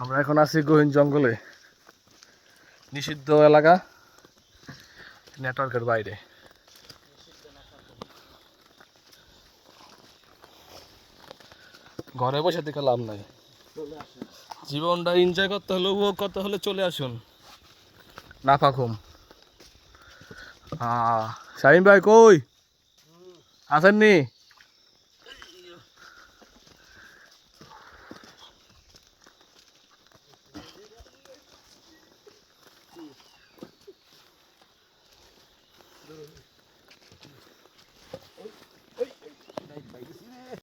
আমরা এখন আছি গহীন জঙ্গলে, নিষিদ্ধ এলাকা, নেটওয়ার্কের বাইরে। ঘরে বসে থেকে লাভ নাই, জীবনটা এনজয় করতে হলে, উপভোগ করতে হলে চলে আসুন নাফাখুম। শাহিন ভাই কই আছেননি?